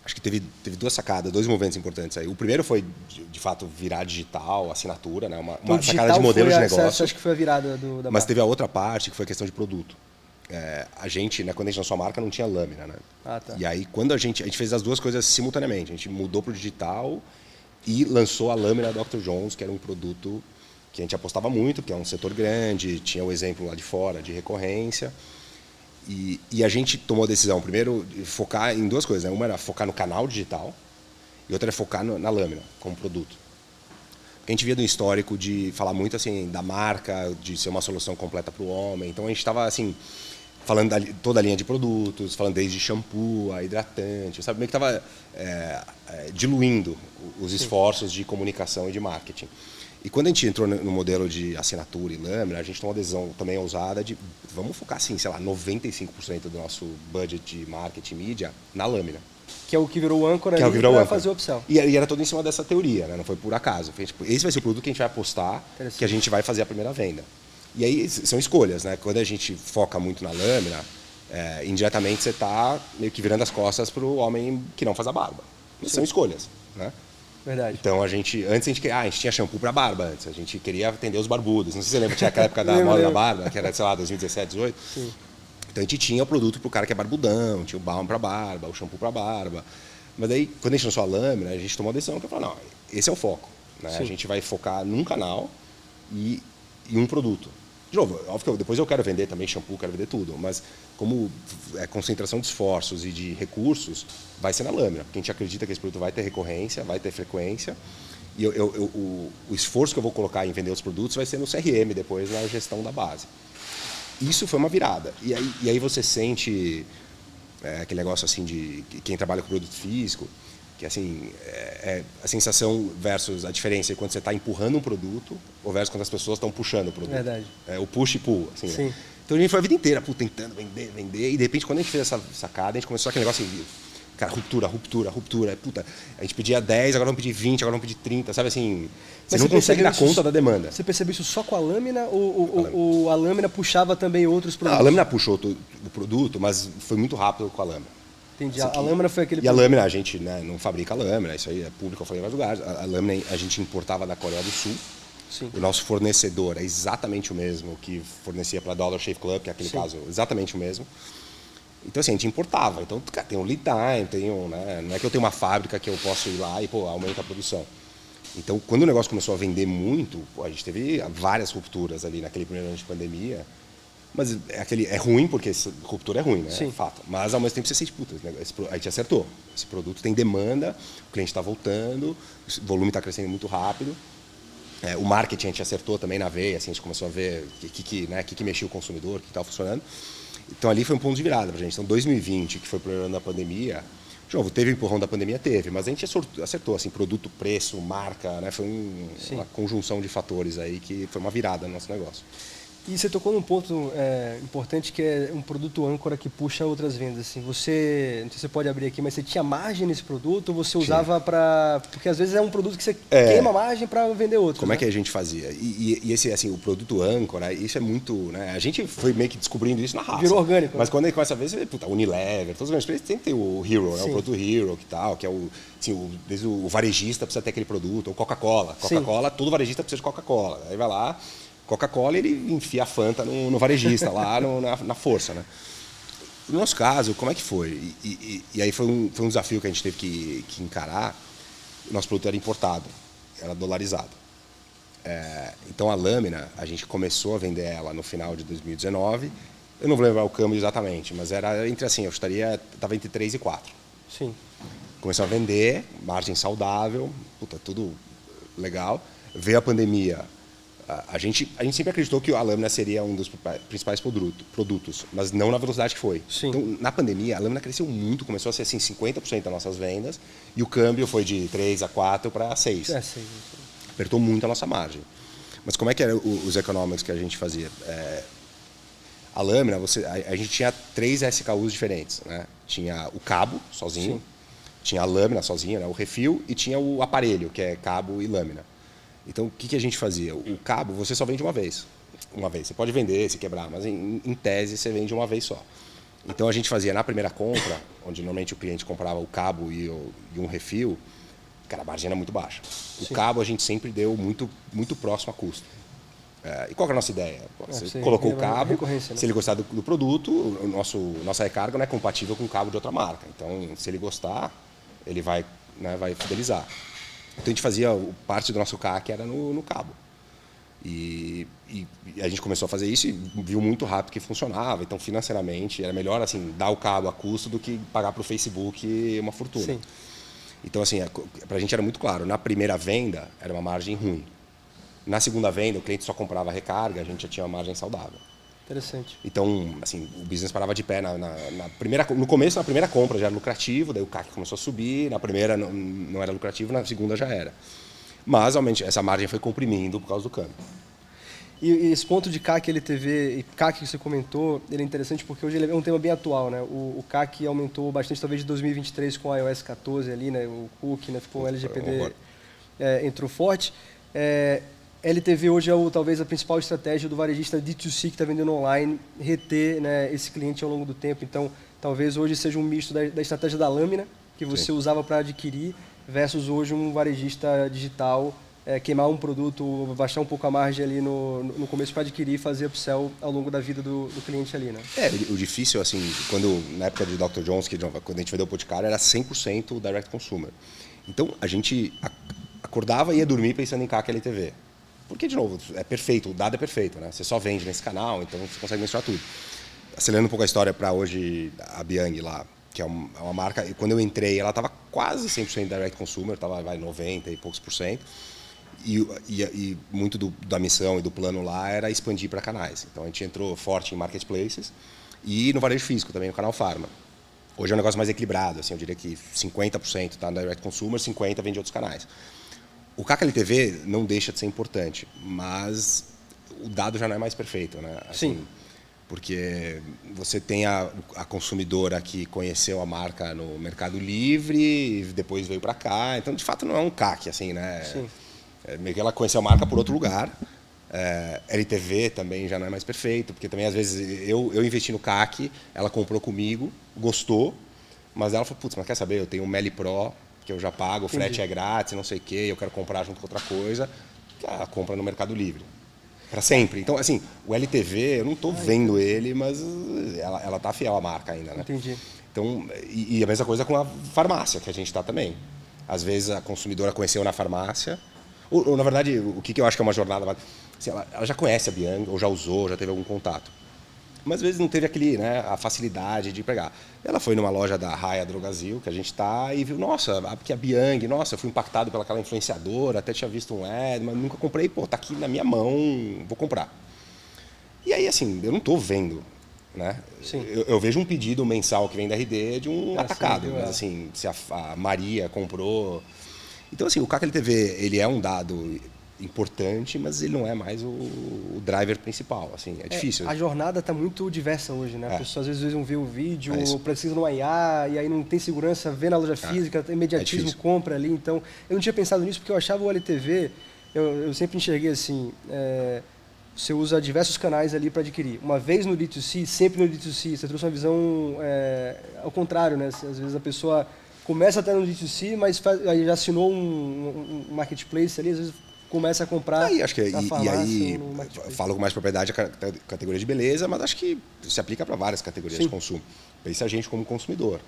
acho que teve duas sacadas, dois movimentos importantes aí. O primeiro foi, de fato, virar digital, assinatura, né? Uma sacada de modelo de negócio. Acho que foi a virada da Mas teve a outra parte, que foi a questão de produto. A gente, né, quando a gente lançou a marca, não tinha lâmina, né? Tá. E aí, quando a gente fez as duas coisas simultaneamente. A gente mudou para o digital e lançou a lâmina Dr. Jones, que era um produto que a gente apostava muito, porque é um setor grande, tinha o exemplo lá de fora de recorrência. E a gente tomou a decisão, primeiro, de focar em duas coisas. Né? Uma era focar no canal digital e outra era focar na lâmina, como produto. Porque a gente via do histórico de falar muito assim da marca, de ser uma solução completa para o homem. Então, a gente estava assim, falando toda a linha de produtos, falando desde shampoo a hidratante, sabe? Meio que estava diluindo os esforços de comunicação e de marketing. E quando a gente entrou no modelo de assinatura e lâmina, a gente tomou uma decisão também ousada de vamos focar, assim, sei lá, 95% do nosso budget de marketing e mídia na lâmina. Que é o que virou o âncora para fazer a opção. E era todo em cima dessa teoria, né? Não foi por acaso. Foi, tipo, esse vai ser o produto que a gente vai apostar, que a gente vai fazer a primeira venda. E aí são escolhas, né? Quando a gente foca muito na lâmina, indiretamente você está meio que virando as costas para o homem que não faz a barba. São escolhas, né? Verdade. Então, antes a gente tinha shampoo para barba antes, a gente queria atender os barbudos. Não sei se você lembra, tinha aquela época da moda da barba, que era, sei lá, 2017, 2018. Sim. Então, a gente tinha o produto para o cara que é barbudão, tinha o balm para barba, o shampoo para barba. Mas daí, quando a gente lançou a lâmina, a gente tomou a decisão que eu falei, não, esse é o foco. Né? A gente vai focar num canal e um produto. De novo, óbvio que depois eu quero vender também shampoo, quero vender tudo, mas como concentração de esforços e de recursos, vai ser na lâmina, porque a gente acredita que esse produto vai ter recorrência, vai ter frequência, e o esforço que eu vou colocar em vender os produtos vai ser no CRM, depois na gestão da base. Isso foi uma virada. E aí você sente aquele negócio assim de quem trabalha com produto físico, que assim, a sensação versus a diferença é quando você está empurrando um produto ou versus quando as pessoas estão puxando o produto. Verdade. O push e pull. Assim, sim. Né? Então a gente foi a vida inteira tentando vender, e de repente quando a gente fez essa sacada, a gente começou aquele negócio assim, Cara, ruptura. Puta, a gente pedia 10, agora vamos pedir 20, agora vamos pedir 30, sabe assim? Você não consegue dar conta da demanda. Você percebeu isso só com a lâmina ou a lâmina puxava também outros produtos? Não, a lâmina puxou o produto, mas foi muito rápido com a lâmina. Entendi. A lâmina foi aquele... E a lâmina, a gente, né, não fabrica lâmina, isso aí é público, eu falei em vários lugares. A lâmina a gente importava da Coreia do Sul. Sim. O nosso fornecedor é exatamente o mesmo que fornecia para Dollar Shave Club, que é aquele caso, exatamente o mesmo. Então, assim, a gente importava. Então, cara, tem um lead time, né, não é que eu tenho uma fábrica que eu posso ir lá e, aumenta a produção. Então, quando o negócio começou a vender muito, a gente teve várias rupturas ali naquele primeiro ano de pandemia. Mas é ruim, porque ruptura é ruim, né? Sim. É fato. Mas, ao mesmo tempo, você sente, puta, a gente acertou. Esse produto tem demanda, o cliente está voltando, o volume está crescendo muito rápido. O marketing a gente acertou também na veia, assim, a gente começou a ver o que mexia o consumidor, o que estava funcionando. Então, ali foi um ponto de virada para a gente. Então, 2020, que foi o primeiro ano da pandemia, de novo, teve o empurrão da pandemia? Teve, mas a gente acertou, assim, produto, preço, marca, né? Foi uma conjunção de fatores aí que foi uma virada no nosso negócio. E você tocou num ponto importante, que é um produto âncora que puxa outras vendas. Assim, você, não sei se você pode abrir aqui, mas você tinha margem nesse produto ou você usava para... Porque às vezes é um produto que você queima margem para vender outro. Como né? é que a gente fazia? E esse, assim, o produto âncora, isso é muito... Né? A gente foi meio que descobrindo isso na raça. Virou orgânico. Mas quando a gente começa a ver, você vê, puta, Unilever, todos os grandes players tem que ter o Hero, né? O produto Hero, que é o... Assim, desde o varejista precisa ter aquele produto, ou Coca-Cola. Coca-Cola, todo varejista precisa de Coca-Cola. Aí vai lá... Coca-Cola, ele enfia a Fanta no varejista, lá na força, né? No nosso caso, como é que foi? E aí foi um desafio que a gente teve que encarar. O nosso produto era importado, era dolarizado. Então a lâmina, a gente começou a vender ela no final de 2019. Eu não vou lembrar o câmbio exatamente, mas era entre assim, estava entre 3 e 4. Sim. Começou a vender, margem saudável, puta, tudo legal. Veio a pandemia. A gente sempre acreditou que a lâmina seria um dos principais produtos, mas não na velocidade que foi. Sim. Então, na pandemia, a lâmina cresceu muito, começou a ser assim, 50% das nossas vendas, e o câmbio foi de 3 a 4 para 6. Sim. Apertou muito a nossa margem. Mas como é que eram os economics que a gente fazia? A lâmina, a gente tinha 3 SKUs diferentes. Né? Tinha o cabo, sozinho, Sim. tinha a lâmina sozinha, né? O refil, e tinha o aparelho, que é cabo e lâmina. Então, o que a gente fazia? O cabo, você só vende uma vez. Você pode vender, se quebrar, mas em tese você vende uma vez só. Então, a gente fazia na primeira compra, onde normalmente o cliente comprava o cabo e um refil, cara, a margem era muito baixa. O cabo a gente sempre deu muito, muito próximo a custo. E qual que é a nossa ideia? Você colocou o cabo, né? Se ele gostar do produto, nossa recarga não é compatível com o cabo de outra marca. Então, se ele gostar, ele vai fidelizar. Então a gente fazia parte do nosso CAC era no cabo. E a gente começou a fazer isso e viu muito rápido que funcionava. Então, financeiramente, era melhor assim, dar o cabo a custo do que pagar para o Facebook uma fortuna. Sim. Então, assim, para a gente era muito claro. Na primeira venda, era uma margem ruim. Na segunda venda, o cliente só comprava a recarga, a gente já tinha uma margem saudável. Interessante. Então, assim, o business parava de pé no começo, na primeira compra já era lucrativo, daí o CAC começou a subir, na primeira não era lucrativo, na segunda já era. Mas, realmente, essa margem foi comprimindo por causa do câmbio. E esse ponto de CAC, LTV e CAC que você comentou, ele é interessante porque hoje ele é um tema bem atual, né? O CAC aumentou bastante, talvez, de 2023 com o iOS 14 ali, né? O cookie, né? Ficou o LGPD, entrou forte. LTV hoje é talvez a principal estratégia do varejista D2C que está vendendo online, reter, né, esse cliente ao longo do tempo. Então, talvez hoje seja um misto da estratégia da lâmina, que você usava para adquirir, versus hoje um varejista digital, queimar um produto, baixar um pouco a margem ali no começo para adquirir e fazer upsell ao longo da vida do cliente ali. Né? O difícil, assim, na época de Dr. Jones, quando a gente vendeu o Boticário, era 100% direct consumer. Então, a gente acordava e ia dormir pensando em CAC e LTV. Porque, de novo, é perfeito, o dado é perfeito, né? Você só vende nesse canal, então você consegue mensurar tudo. Acelerando um pouco a história para hoje, a Biang lá, que é uma marca, e quando eu entrei, ela estava quase 100% direct consumer, estava 90 e poucos %. E muito da missão e do plano lá era expandir para canais. Então a gente entrou forte em marketplaces e no varejo físico também, no canal Pharma. Hoje é um negócio mais equilibrado, assim, eu diria que 50% está no direct consumer, 50% vem de outros canais. O CAC LTV não deixa de ser importante, mas o dado já não é mais perfeito, né? Assim, Sim. Porque você tem a consumidora que conheceu a marca no Mercado Livre e depois veio para cá. Então, de fato, não é um CAC, assim, né? Sim. Meio que ela conheceu a marca por outro lugar. LTV também já não é mais perfeito, porque também, às vezes, eu investi no CAC, ela comprou comigo, gostou, mas ela falou, putz, mas quer saber, eu tenho um Meli Pro, que eu já pago, o frete é grátis, não sei o quê, eu quero comprar junto com outra coisa. Ela compra no Mercado Livre. Para sempre. Então, assim, o LTV, eu não estou vendo ele, mas ela está fiel à marca ainda, né? Entendi. Então, e a mesma coisa com a farmácia, que a gente está também. Às vezes a consumidora conheceu na farmácia, ou na verdade, o que eu acho que é uma jornada... Assim, ela já conhece a Biang, ou já usou, já teve algum contato. Mas às vezes não teve a facilidade de pegar. Ela foi numa loja da Raia Drogasil, que a gente está, e viu, nossa, porque a Biang, nossa, eu fui impactado pelaquela influenciadora, até tinha visto um ad, mas nunca comprei, pô, tá aqui na minha mão, vou comprar. E aí, assim, eu não estou vendo, né? Sim. Eu vejo um pedido mensal que vem da RD de um atacado, sim, mas assim, se a Maria comprou... Então, assim, o CAC LTV, ele é um dado importante, mas ele não é mais o driver principal, assim, é difícil. A jornada está muito diversa hoje, né? A pessoa às vezes não vê o vídeo, precisa no IA, e aí não tem segurança, vê na loja física, imediatismo, compra ali. Então, eu não tinha pensado nisso porque eu achava o LTV, eu sempre enxerguei assim, você usa diversos canais ali para adquirir. Uma vez no D2C, sempre no D2C, você trouxe uma visão ao contrário, né? Às vezes a pessoa começa até no D2C, mas aí já assinou um marketplace ali, às vezes começa a comprar acho que, na farmácia. E aí, falo com mais propriedade a categoria de beleza, mas acho que se aplica para várias categorias de consumo. Pense a gente como consumidor.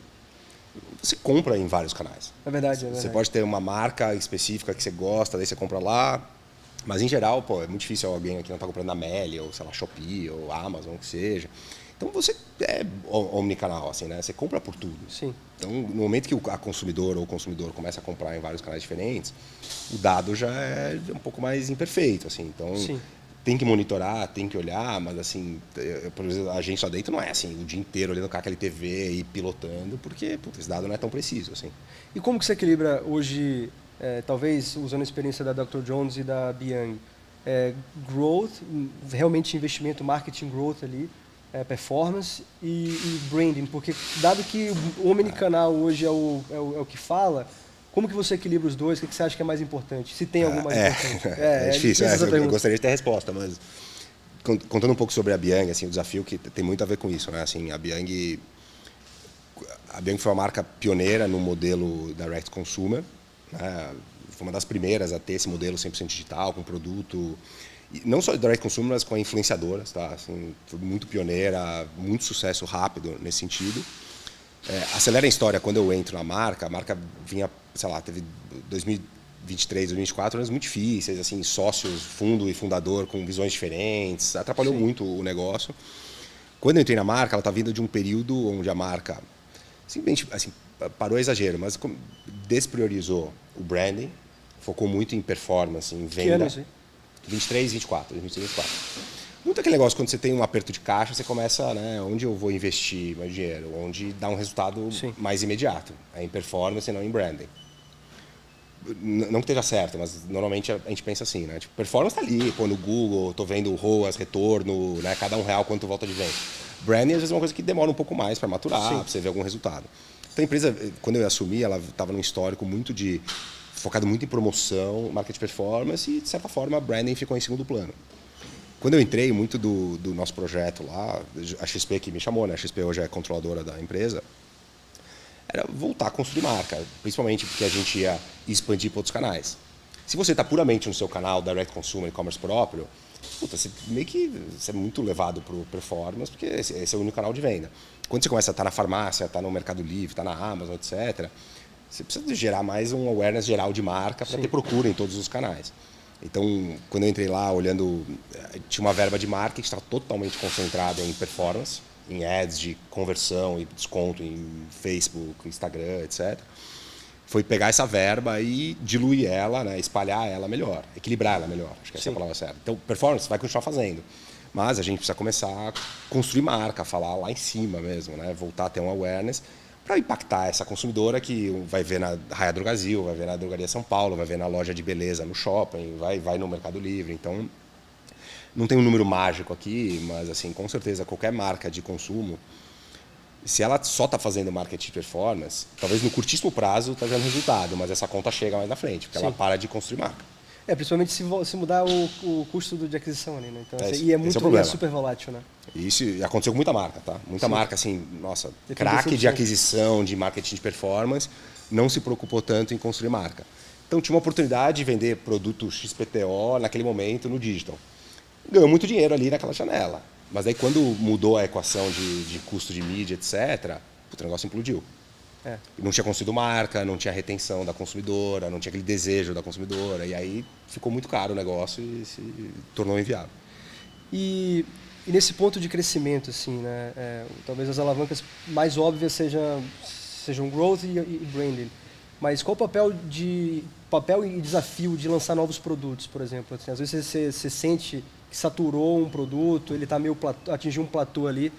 Você compra em vários canais. É verdade, Você pode ter uma marca específica que você gosta, daí você compra lá. Mas, em geral, pô, é muito difícil alguém aqui não estar comprando na Meli, ou sei lá, Shopee, ou Amazon, o que seja. Então, você é omnicanal, assim, né? Você compra por tudo. Sim. Então, no momento que a consumidora ou o consumidor começa a comprar em vários canais diferentes, o dado já é um pouco mais imperfeito, assim. Então, tem que monitorar, tem que olhar, mas, assim, por exemplo, a gente lá dentro não é assim, o dia inteiro olhando com aquele TV e pilotando, porque esse dado não é tão preciso, assim. E como que você equilibra hoje, talvez usando a experiência da Dr. Jones e da Biang, growth, realmente investimento, marketing growth ali, performance e branding, porque dado que o omnicanal hoje é o que fala, como que você equilibra os dois? O que você acha que é mais importante? Se tem alguma mais importante? É difícil, eu gostaria de ter resposta, mas contando um pouco sobre a Biang, assim, o desafio que tem muito a ver com isso, né? Assim, a Biang foi uma marca pioneira no modelo direct consumer, né? Foi uma das primeiras a ter esse modelo 100% digital, com produto... Não só de direct consumer, mas com influenciadoras, tá? Assim, foi muito pioneira, muito sucesso rápido nesse sentido. Acelera a história, quando eu entro na marca, a marca vinha, sei lá, teve 2023, 2024 anos muito difíceis, assim, sócios, fundo e fundador com visões diferentes, atrapalhou muito o negócio. Quando eu entrei na marca, ela está vindo de um período onde a marca, simplesmente, assim, parou exagero, mas despriorizou o branding, focou muito em performance, em venda. Que ano isso aí? 23, 24. Muito aquele negócio, quando você tem um aperto de caixa, você começa, né, onde eu vou investir mais dinheiro, onde dá um resultado mais imediato. É em performance e não em branding. Não que esteja certo, mas normalmente a gente pensa assim, né? Tipo, performance está ali, pô, no Google, estou vendo ROAS, retorno, né, cada R$1 quanto volta de venda. Branding, às vezes, é uma coisa que demora um pouco mais para maturar, para você ver algum resultado. Então, a empresa, quando eu assumi, ela estava num histórico muito focado muito em promoção, market performance e, de certa forma, a branding ficou em segundo plano. Quando eu entrei, muito do nosso projeto lá, a XP que me chamou, né? A XP hoje é controladora da empresa, era voltar a construir marca, principalmente porque a gente ia expandir para outros canais. Se você está puramente no seu canal, direct consumer, e-commerce próprio, você meio que é muito levado para o performance, porque esse é o único canal de venda. Quando você começa a estar na farmácia, estar no Mercado Livre, estar na Amazon, etc., você precisa gerar mais um awareness geral de marca para ter procura em todos os canais. Então, quando eu entrei lá, olhando, tinha uma verba de marketing que estava totalmente concentrada em performance, em ads de conversão e desconto em Facebook, Instagram, etc. Foi pegar essa verba e diluir ela, né, espalhar ela melhor, equilibrar ela melhor, acho que essa é a palavra certa. Então, performance vai continuar fazendo, mas a gente precisa começar a construir marca, falar lá em cima mesmo, né, voltar a ter um awareness, para impactar essa consumidora que vai ver na Raia Drogasil, vai ver na Drogaria São Paulo, vai ver na loja de beleza no shopping, vai no Mercado Livre. Então, não tem um número mágico aqui, mas assim, com certeza qualquer marca de consumo, se ela só está fazendo marketing de performance, talvez no curtíssimo prazo está dando resultado, mas essa conta chega mais na frente, porque ela para de construir marca. Principalmente se mudar o custo de aquisição ali, né? Então, e é super volátil, né? Isso aconteceu com muita marca, tá? Muita marca, assim, nossa, craque de aquisição, de marketing de performance, não se preocupou tanto em construir marca. Então tinha uma oportunidade de vender produto XPTO naquele momento no digital. Ganhou muito dinheiro ali naquela janela. Mas aí quando mudou a equação de custo de mídia, etc., o negócio implodiu. Não tinha construído marca, não tinha retenção da consumidora, não tinha aquele desejo da consumidora. E aí ficou muito caro o negócio e se tornou inviável. E nesse ponto de crescimento, assim, né, talvez as alavancas mais óbvias sejam growth e branding. Mas qual o papel e desafio de lançar novos produtos, por exemplo? Assim, às vezes você sente que saturou um produto, ele atingiu um platô ali.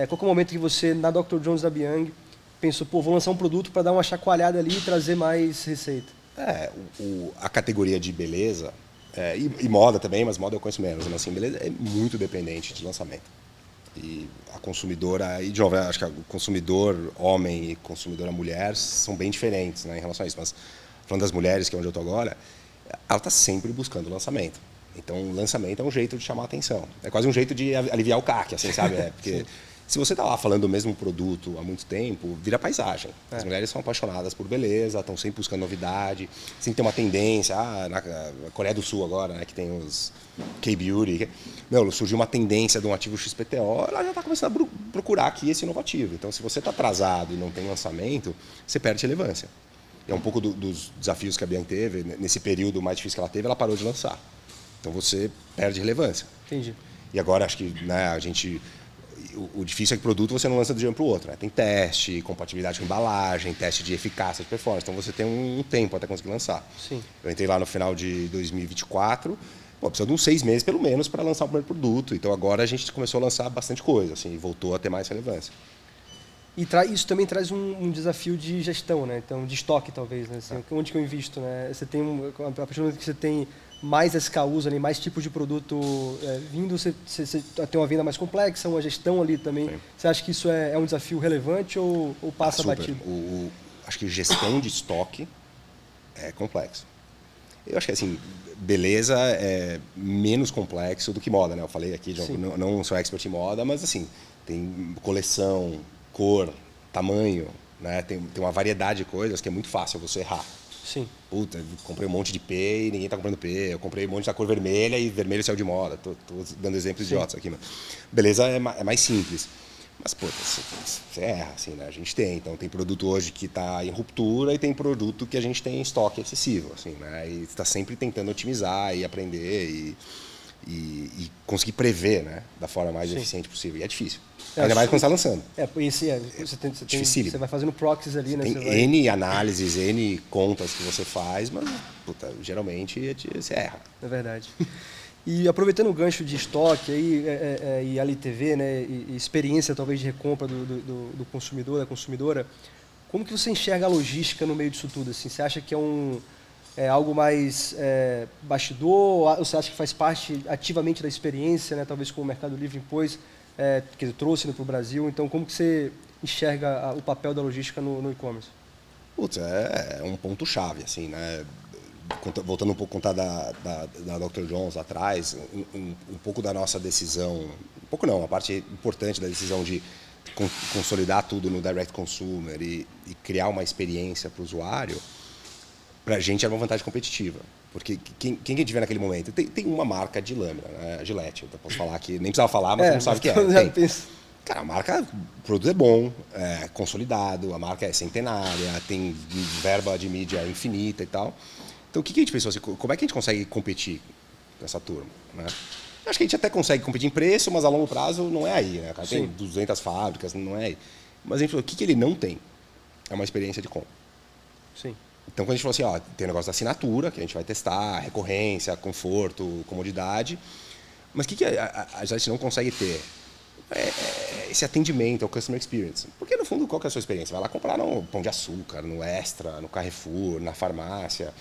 Qual é o momento que você, na Dr. Jones da Biang, pensou, vou lançar um produto para dar uma chacoalhada ali e trazer mais receita? A categoria de beleza, e moda também, mas moda eu conheço menos, mas assim, beleza é muito dependente de lançamento. E a consumidora, e de novo, acho que o consumidor homem e consumidora mulher são bem diferentes, né, em relação a isso. Mas falando das mulheres, que é onde eu estou agora, ela está sempre buscando lançamento. Então, o lançamento é um jeito de chamar a atenção. É quase um jeito de aliviar o CAC, assim, sabe? Porque se você está lá falando do mesmo produto há muito tempo, vira paisagem. As mulheres são apaixonadas por beleza, estão sempre buscando novidade, sempre tem uma tendência. Na Coreia do Sul agora, né, que tem os K-Beauty, surgiu uma tendência de um ativo XPTO, ela já está começando a procurar aqui esse inovativo. Então, se você está atrasado e não tem lançamento, você perde relevância. É um pouco dos desafios que a Biang teve, nesse período mais difícil que ela teve, ela parou de lançar. Então você perde relevância. Entendi. E agora acho que, né, o difícil é que o produto você não lança de um dia para o outro. Né? Tem teste, compatibilidade com embalagem, teste de eficácia, de performance. Então você tem um tempo até conseguir lançar. Sim. Eu entrei lá no final de 2024, precisa de uns 6 meses pelo menos para lançar o primeiro produto. Então agora a gente começou a lançar bastante coisa, assim, e voltou a ter mais relevância. E isso também traz um desafio de gestão, né? Então, de estoque talvez, né? Assim, onde que eu invisto, né? Você tem a partir do momento que você tem mais SKUs ali, mais tipos de produto vindo, você tem uma venda mais complexa, uma gestão ali também. Sim. Você acha que isso é um desafio relevante ou passa batido? Acho que gestão de estoque é complexo. Eu acho que assim, beleza é menos complexo do que moda, né? Eu falei aqui, não sou expert em moda, mas assim, tem coleção, cor, tamanho, né? Tem uma variedade de coisas que é muito fácil você errar. Sim. Puta, comprei um monte de P e ninguém tá comprando P. Eu comprei um monte da cor vermelha e vermelho saiu de moda. Tô dando exemplos idiotas aqui, mas beleza é mais simples. Mas, puta, você erra, assim, né? A gente tem. Então, tem produto hoje que está em ruptura e tem produto que a gente tem em estoque excessivo, assim, né? E está sempre tentando otimizar e aprender e conseguir prever, né? Da forma mais eficiente possível. E é difícil. Ainda mais quando está lançando. Você vai fazendo proxies ali, né? Tem N análises, N contas que você faz, mas, puta, geralmente você erra. É verdade. E aproveitando o gancho de estoque aí, e LTV, né, e experiência talvez de recompra do consumidor, da consumidora, como que você enxerga a logística no meio disso tudo? Assim? Você acha que é algo mais bastidor, ou você acha que faz parte ativamente da experiência, né, talvez como o Mercado Livre impôs, que ele trouxe para o Brasil? Então, como que você enxerga o papel da logística no e-commerce? Putz, é um ponto-chave, assim, né? Voltando um pouco a contar da Dr. Jones atrás, um pouco da nossa decisão, um pouco não, a parte importante da decisão de consolidar tudo no direct consumer e criar uma experiência para o usuário, para a gente era uma vantagem competitiva. Porque quem a gente vê naquele momento? Tem uma marca de lâmina, né? A Gillette, eu posso falar aqui, nem precisava falar, mas você não sabe o que é. Cara, a marca, o produto é bom, é consolidado, a marca é centenária, tem verba de mídia infinita e tal. Então, o que a gente pensou assim, como é que a gente consegue competir com essa turma? Né? Acho que a gente até consegue competir em preço, mas a longo prazo não é aí. Né? O cara tem 200 fábricas, não é aí. Mas a gente falou, o que ele não tem? É uma experiência de compra. Sim. Então, quando a gente falou assim, tem o negócio da assinatura, que a gente vai testar, recorrência, conforto, comodidade. Mas o que a gente não consegue ter? Esse atendimento ao customer experience. Porque, no fundo, qual que é a sua experiência? Vai lá comprar no Pão de Açúcar, no Extra, no Carrefour, na farmácia.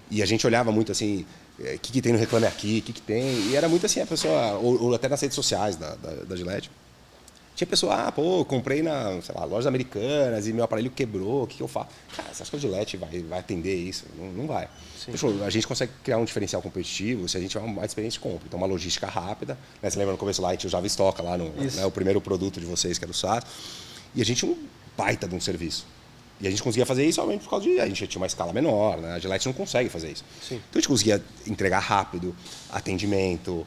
E a gente olhava muito assim, o que tem no Reclame Aqui, o que tem. E era muito assim, a pessoa, ou até nas redes sociais da Gillette. Tinha pessoa, pô, comprei na, sei lá, lojas americanas e meu aparelho quebrou, o que eu faço? Cara, você acha que a Gillette vai atender isso? Não vai. Fechou, a gente consegue criar um diferencial competitivo se a gente tiver uma experiência de compra. Então, uma logística rápida. Né? Você lembra no começo lá, a gente usava estoca lá, né, o primeiro produto de vocês, que era o SaaS. E a gente tinha um baita de um serviço. E a gente conseguia fazer isso somente por causa de... A gente tinha uma escala menor, né? A Gillette não consegue fazer isso. Sim. Então, a gente conseguia entregar rápido, atendimento,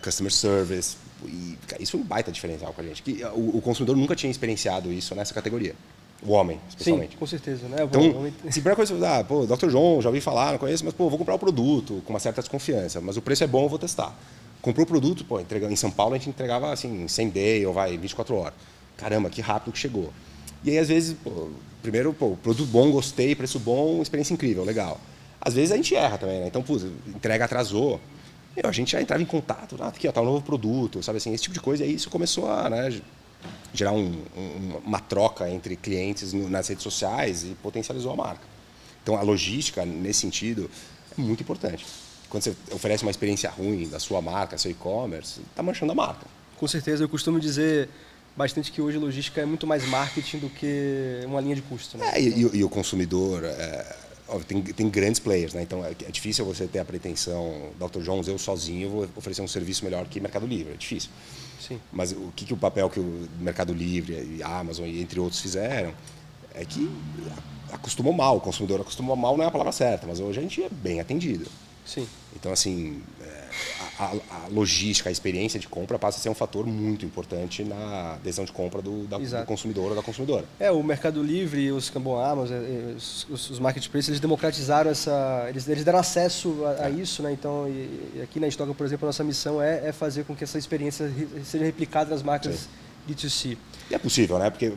customer service... E isso foi um baita diferencial com a gente. Que o consumidor nunca tinha experienciado isso nessa categoria. O homem, especialmente. Sim, com certeza. Né? Então, a primeira coisa, Dr. John, já ouvi falar, não conheço, mas vou comprar o produto com uma certa desconfiança. Mas o preço é bom, eu vou testar. Comprou o produto, em São Paulo a gente entregava assim, 100 day ou 24 horas. Caramba, que rápido que chegou. E aí, às vezes, primeiro, produto bom, gostei, preço bom, experiência incrível, legal. Às vezes a gente erra também, né? Então, entrega atrasou. A gente já entrava em contato, aqui tá um novo produto, sabe assim, esse tipo de coisa. E aí isso começou a gerar uma troca entre clientes nas redes sociais e potencializou a marca. Então a logística, nesse sentido, é muito importante. Quando você oferece uma experiência ruim da sua marca, seu e-commerce, está manchando a marca. Com certeza, eu costumo dizer bastante que hoje a logística é muito mais marketing do que uma linha de custo. Né? E o consumidor... Tem grandes players, né? Então é difícil você ter a pretensão, Dr. Jones, eu sozinho vou oferecer um serviço melhor que Mercado Livre, é difícil. Sim. Mas o papel que o Mercado Livre e a Amazon e entre outros fizeram é que acostumou mal, o consumidor acostumou mal não é a palavra certa, mas hoje a gente é bem atendido. Sim. Então assim, a logística, a experiência de compra passa a ser um fator muito importante na decisão de compra do consumidor ou da consumidora. O Mercado Livre, os Amazon, os marketplaces, eles democratizaram eles deram acesso a isso, né? Então, e aqui na Estoca, por exemplo, a nossa missão é fazer com que essa experiência seja replicada nas marcas D2C. E é possível, né? Porque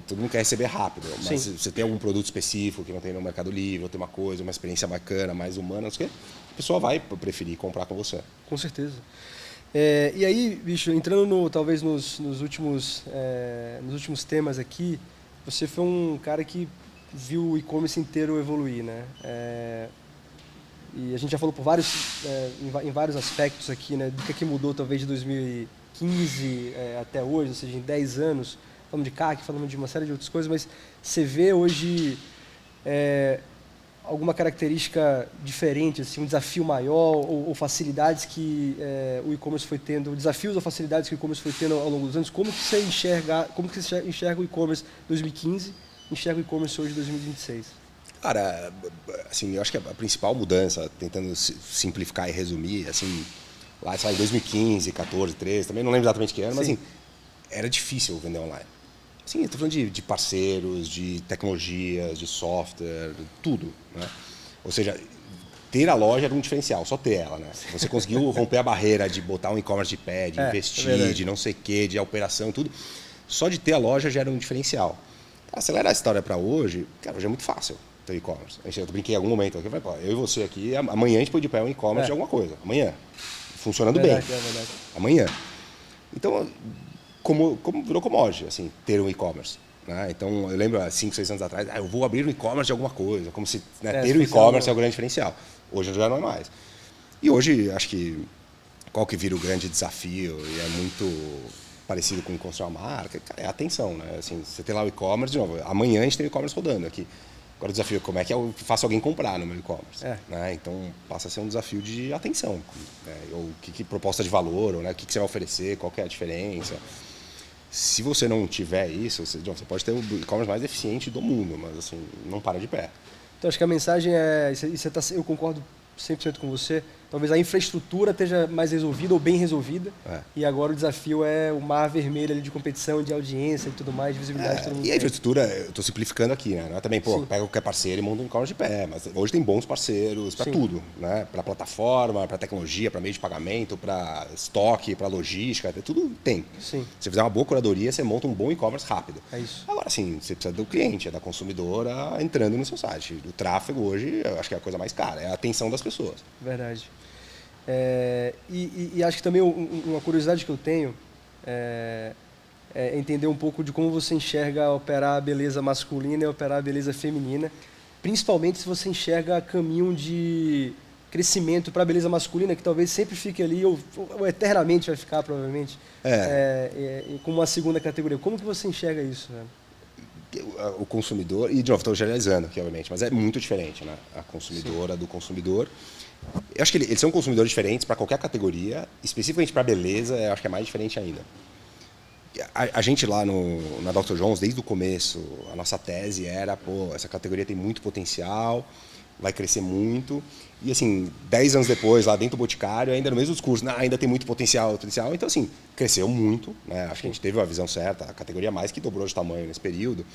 todo mundo quer receber rápido, mas se você tem algum produto específico que não tem no Mercado Livre, ou tem uma coisa, uma experiência bacana, mais humana, não sei o quê, a pessoa vai preferir comprar com você. Com certeza. E aí, bicho, entrando talvez nos últimos temas aqui, você foi um cara que viu o e-commerce inteiro evoluir, né? E a gente já falou em vários aspectos aqui, né? Do que mudou talvez de 2015 até hoje, ou seja, em 10 anos, falando de CAC, falando de uma série de outras coisas, mas você vê hoje alguma característica diferente, assim, um desafio maior ou facilidades que o e-commerce foi tendo, desafios ou facilidades que o e-commerce foi tendo ao longo dos anos? Como que você enxerga o e-commerce 2015, enxerga o e-commerce hoje de 2026? Cara, assim, eu acho que a principal mudança, tentando simplificar e resumir, assim, lá em 2015, 14, 13, também não lembro exatamente que ano, mas assim, era difícil vender online. Sim, eu estou falando de parceiros, de tecnologias, de software, tudo, né? Ou seja, ter a loja era um diferencial, só ter ela, né? Você conseguiu romper a barreira de botar um e-commerce de pé, de investir, de não sei o quê, de operação e tudo. Só de ter a loja já era um diferencial. Acelera a história para hoje, cara, hoje é muito fácil ter e-commerce. Eu brinquei em algum momento aqui, eu falei, eu e você aqui, amanhã a gente pode ir para um e-commerce de alguma coisa. Amanhã. Funcionando bem. Verdade. Amanhã. Então, como virou commodity, assim, ter um e-commerce. Né? Então, eu lembro há 5, 6 anos atrás, eu vou abrir um e-commerce de alguma coisa, como se ter um e-commerce é o grande diferencial. Hoje já não é mais. E hoje, acho que qual que vira o grande desafio, e é muito parecido com construir uma marca, cara, é a atenção. Né? Assim, você tem lá o e-commerce, de novo, amanhã a gente tem o e-commerce rodando aqui. Agora o desafio é como é que eu faço alguém comprar no meu e-commerce. Né? Então passa a ser um desafio de atenção. Né? Ou que proposta de valor, ou, né? O que você vai oferecer, qual que é a diferença. Se você não tiver isso, você pode ter o e-commerce mais eficiente do mundo, mas assim, não para de pé. Então acho que a mensagem é, eu concordo 100% com você, talvez a infraestrutura esteja mais resolvida ou bem resolvida, e agora o desafio é o mar vermelho ali de competição, de audiência e tudo mais, de visibilidade. Todo mundo e a infraestrutura, eu estou simplificando aqui, né? Também, pega qualquer parceiro e monta um e-commerce de pé, mas hoje tem bons parceiros para tudo, né? Para plataforma, para tecnologia, para meio de pagamento, para estoque, para logística, tudo tem. Sim. Se você fizer uma boa curadoria, você monta um bom e-commerce rápido. É isso. Agora sim, você precisa do cliente, da consumidora entrando no seu site. O tráfego hoje, eu acho que é a coisa mais cara, é a atenção das pessoas. Verdade. E acho que também uma curiosidade que eu tenho é entender um pouco de como você enxerga operar a beleza masculina e operar a beleza feminina, principalmente se você enxerga caminho de crescimento para a beleza masculina, que talvez sempre fique ali, ou eternamente vai ficar, provavelmente, como uma segunda categoria. Como que você enxerga isso, né? O consumidor, e de novo, estou generalizando aqui, obviamente, mas é muito diferente, né? A consumidora do consumidor. Eu acho que eles são consumidores diferentes para qualquer categoria, especificamente para beleza, eu acho que é mais diferente ainda. A gente lá na Dr. Jones, desde o começo, a nossa tese era, essa categoria tem muito potencial, vai crescer muito. E assim, 10 anos depois, lá dentro do Boticário, ainda no mesmo discurso, ainda tem muito potencial. Então assim, cresceu muito, né? Acho que a gente teve a visão certa, a categoria mais que dobrou de tamanho nesse período.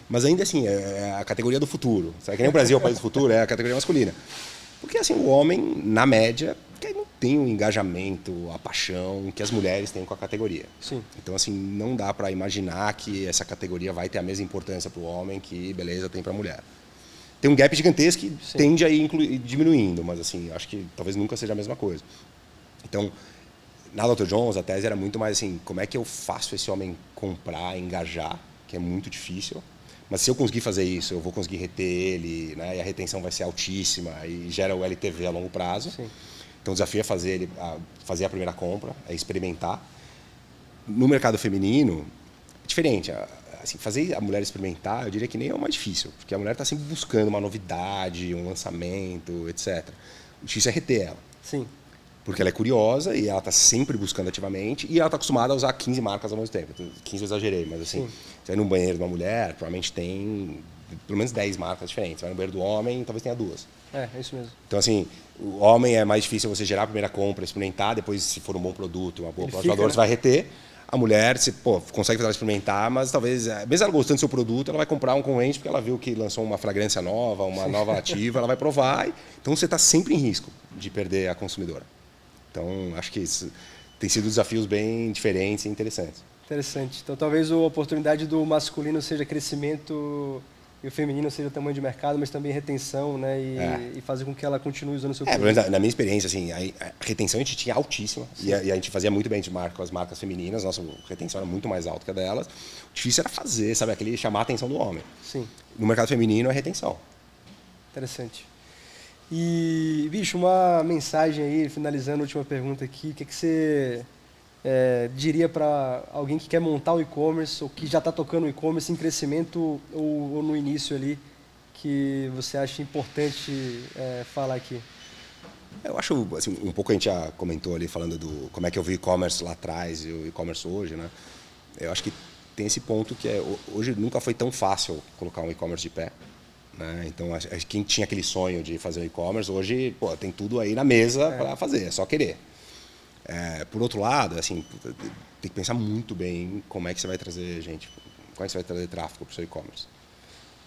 Mas ainda assim, é a categoria do futuro. Sabe que nem o Brasil é o país do futuro, é a categoria masculina. Porque assim, o homem, na média, não tem o engajamento, a paixão que as mulheres têm com a categoria. Sim. Então assim, não dá para imaginar que essa categoria vai ter a mesma importância para o homem que beleza tem para a mulher. Tem um gap gigantesco que tende a ir diminuindo, mas assim, acho que talvez nunca seja a mesma coisa. Então, na Dr. Jones, a tese era muito mais assim, como é que eu faço esse homem comprar, engajar, que é muito difícil. Mas se eu conseguir fazer isso, eu vou conseguir reter ele, né? E a retenção vai ser altíssima e gera o LTV a longo prazo. Sim. Então, o desafio é fazer a primeira compra, é experimentar. No mercado feminino, é diferente. Assim, fazer a mulher experimentar, eu diria que nem é o mais difícil, porque a mulher está sempre buscando uma novidade, um lançamento, etc. O difícil é reter ela. Sim. Porque ela é curiosa e ela está sempre buscando ativamente e ela está acostumada a usar 15 marcas ao mesmo tempo. 15 eu exagerei, mas assim, você vai no banheiro de uma mulher, provavelmente tem pelo menos 10 marcas diferentes. Vai no banheiro do homem, talvez tenha 2. É isso mesmo. Então, assim, o homem é mais difícil você gerar a primeira compra, experimentar, depois, se for um bom produto, uma boa pós-valor, você vai reter. A mulher, você consegue fazer ela experimentar, mas talvez, mesmo ela gostando do seu produto, ela vai comprar um concorrente porque ela viu que lançou uma fragrância nova, uma nova ativa, ela vai provar. Então, você está sempre em risco de perder a consumidora. Então, acho que isso tem sido desafios bem diferentes e interessantes. Interessante. Então, talvez a oportunidade do masculino seja crescimento e o feminino seja tamanho de mercado, mas também retenção, né? E fazer com que ela continue usando o seu produto. Na minha experiência, assim, a retenção a gente tinha altíssima e a gente fazia muito bem com as marcas femininas, nossa retenção era muito mais alta que a delas. O difícil era fazer, sabe, chamar a atenção do homem. Sim. No mercado feminino é retenção. Interessante. E, bicho, uma mensagem aí, finalizando a última pergunta aqui, o que você diria para alguém que quer montar o e-commerce ou que já está tocando o e-commerce em crescimento ou no início ali, que você acha importante falar aqui? Eu acho, assim, um pouco a gente já comentou ali, falando do como é que eu vi o e-commerce lá atrás e o e-commerce hoje, né? Eu acho que tem esse ponto que hoje nunca foi tão fácil colocar um e-commerce de pé. Né? Então, quem tinha aquele sonho de fazer um e-commerce, hoje tem tudo aí na mesa para fazer, é só querer. Por outro lado, assim, tem que pensar muito bem como é que você vai trazer gente, como é que você vai trazer tráfego para o seu e-commerce.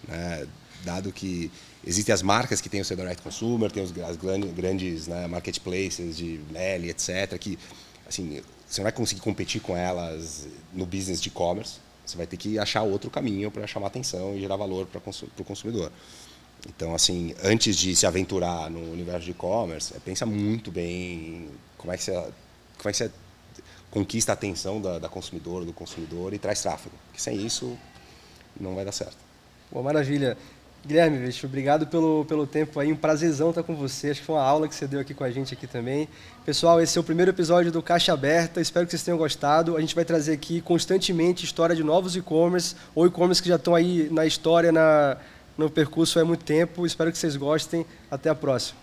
Né? Dado que existem as marcas que têm o seu direct consumer, tem as grandes, né, marketplaces de L, etc., que assim, você não vai conseguir competir com elas no business de e-commerce. Você vai ter que achar outro caminho para chamar atenção e gerar valor para o consumidor. Então, assim, antes de se aventurar no universo de e-commerce, pensa muito bem como é que você conquista a atenção da consumidora, do consumidor e traz tráfego. Porque sem isso, não vai dar certo. Boa, maravilha. Guilherme, bicho, obrigado pelo tempo aí, um prazerzão estar com você, acho que foi uma aula que você deu aqui com a gente aqui também. Pessoal, esse é o primeiro episódio do Caixa Aberta, espero que vocês tenham gostado. A gente vai trazer aqui constantemente história de novos e-commerce ou e-commerce que já estão aí na história, no percurso há muito tempo. Espero que vocês gostem. Até a próxima.